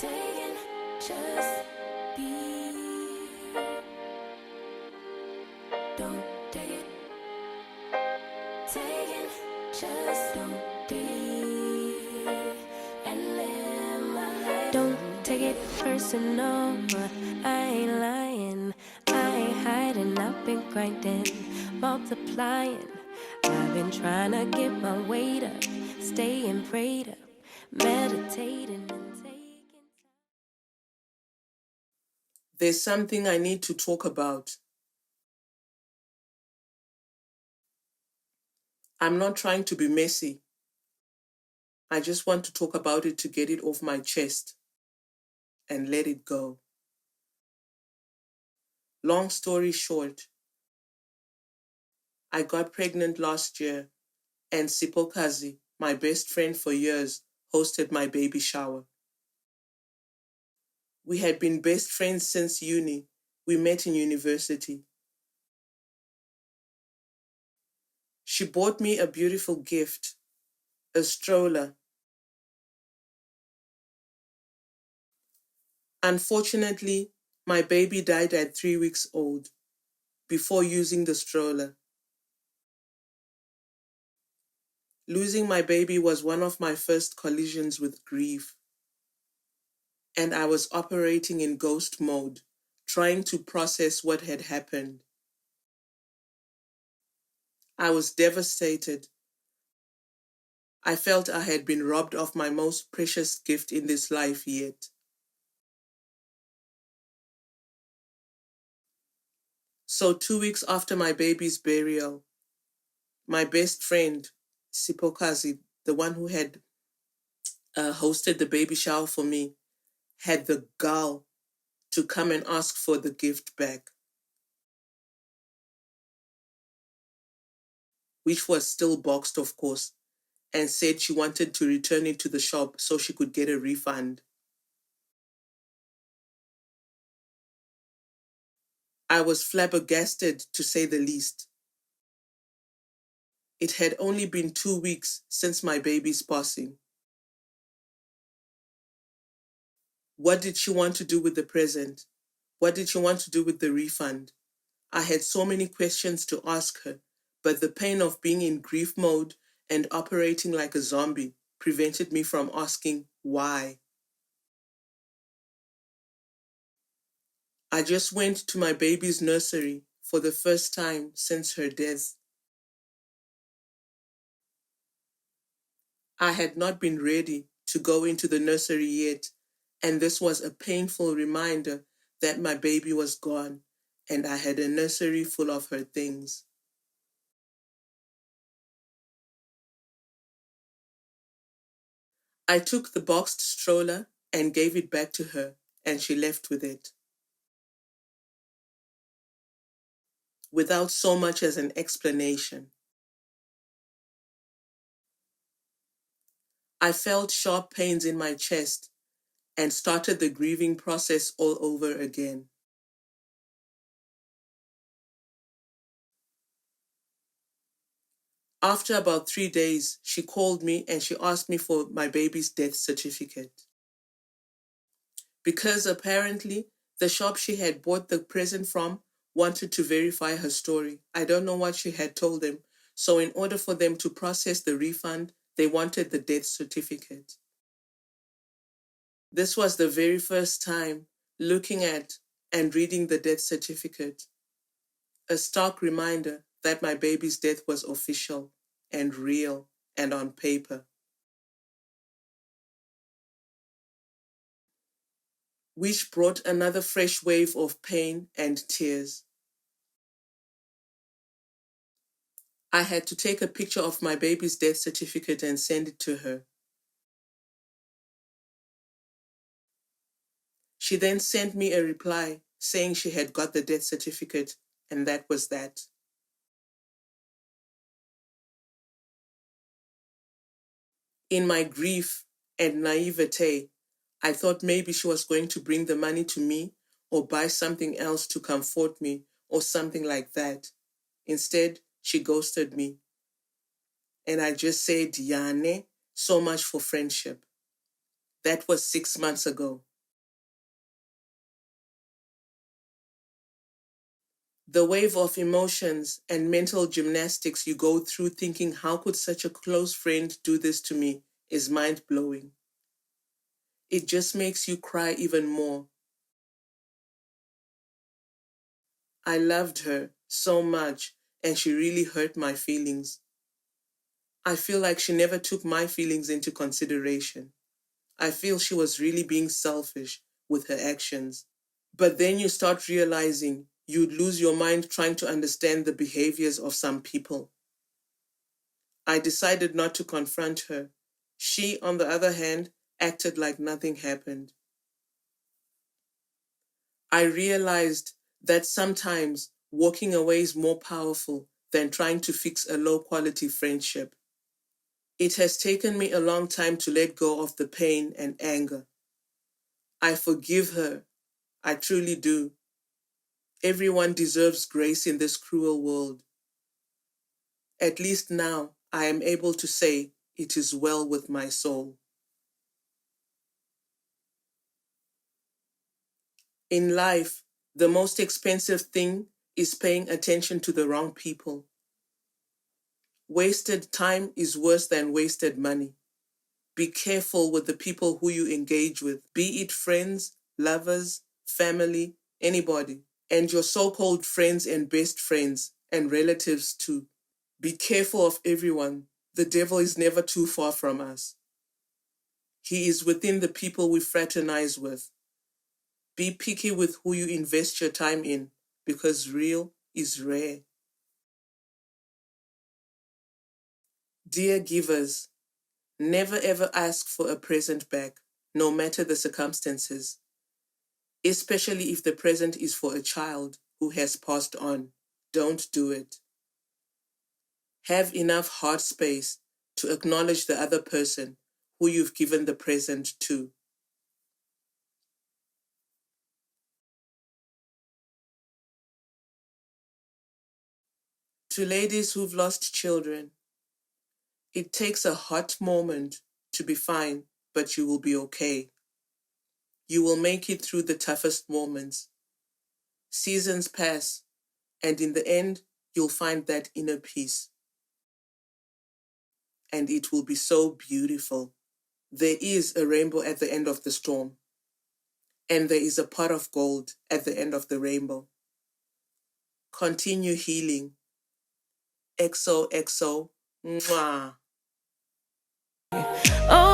Taking, just be. Don't take it. Taking, just don't be. And live my life. Don't take it personal. I ain't lying. I ain't hiding. I've been grinding, multiplying. I've been trying to get my weight up, staying prayed up, meditating and taking. There's something I need to talk about. I'm not trying to be messy. I just want to talk about it to get it off my chest and let it go. Long story short, I got pregnant last year and Sipokazi, my best friend for years, hosted my baby shower. We had been best friends since uni. We met in university. She bought me a beautiful gift, a stroller. Unfortunately, my baby died at 3 weeks old before using the stroller. Losing my baby was one of my first collisions with grief, and I was operating in ghost mode, trying to process what had happened. I was devastated. I felt I had been robbed of my most precious gift in this life yet. So 2 weeks after my baby's burial, my best friend, Sipokazi, the one who had hosted the baby shower for me, had the gall to come and ask for the gift back, which was still boxed, of course, and said she wanted to return it to the shop so she could get a refund. I was flabbergasted, to say the least. It had only been 2 weeks since my baby's passing. What did she want to do with the present? What did she want to do with the refund? I had so many questions to ask her, but the pain of being in grief mode and operating like a zombie prevented me from asking why. I just went to my baby's nursery for the first time since her death. I had not been ready to go into the nursery yet, and this was a painful reminder that my baby was gone and I had a nursery full of her things. I took the boxed stroller and gave it back to her, and she left with it, without so much as an explanation. I felt sharp pains in my chest and started the grieving process all over again. After about 3 days, she called me and she asked me for my baby's death certificate. Because apparently the shop she had bought the present from wanted to verify her story. I don't know what she had told them. So in order for them to process the refund, they wanted the death certificate. This was the very first time looking at and reading the death certificate. A stark reminder that my baby's death was official and real and on paper. Which brought another fresh wave of pain and tears. I had to take a picture of my baby's death certificate and send it to her. She then sent me a reply saying she had got the death certificate, and that was that. In my grief and naivete, I thought maybe she was going to bring the money to me or buy something else to comfort me or something like that. Instead, she ghosted me. And I just said, Yane, so much for friendship. That was 6 months ago. The wave of emotions and mental gymnastics you go through thinking, how could such a close friend do this to me, is mind-blowing. It just makes you cry even more. I loved her so much, and she really hurt my feelings. I feel like she never took my feelings into consideration. I feel she was really being selfish with her actions. But then you start realizing you'd lose your mind trying to understand the behaviors of some people. I decided not to confront her. She, on the other hand, acted like nothing happened. I realized that sometimes walking away is more powerful than trying to fix a low-quality friendship. It has taken me a long time to let go of the pain and anger. I forgive her. I truly do. Everyone deserves grace in this cruel world. At least now I am able to say it is well with my soul. In life, the most expensive thing is paying attention to the wrong people. Wasted time is worse than wasted money. Be careful with the people who you engage with, be it friends, lovers, family, anybody, and your so-called friends and best friends and relatives too. Be careful of everyone. The devil is never too far from us. He is within the people we fraternize with. Be picky with who you invest your time in, because real is rare. Dear givers, never ever ask for a present back, no matter the circumstances, especially if the present is for a child who has passed on. Don't do it. Have enough heart space to acknowledge the other person who you've given the present to. To ladies who've lost children, it takes a hot moment to be fine, but you will be okay. You will make it through the toughest moments. Seasons pass, and in the end, you'll find that inner peace. And it will be so beautiful. There is a rainbow at the end of the storm, and there is a pot of gold at the end of the rainbow. Continue healing. XOXO. Mwah. Oh,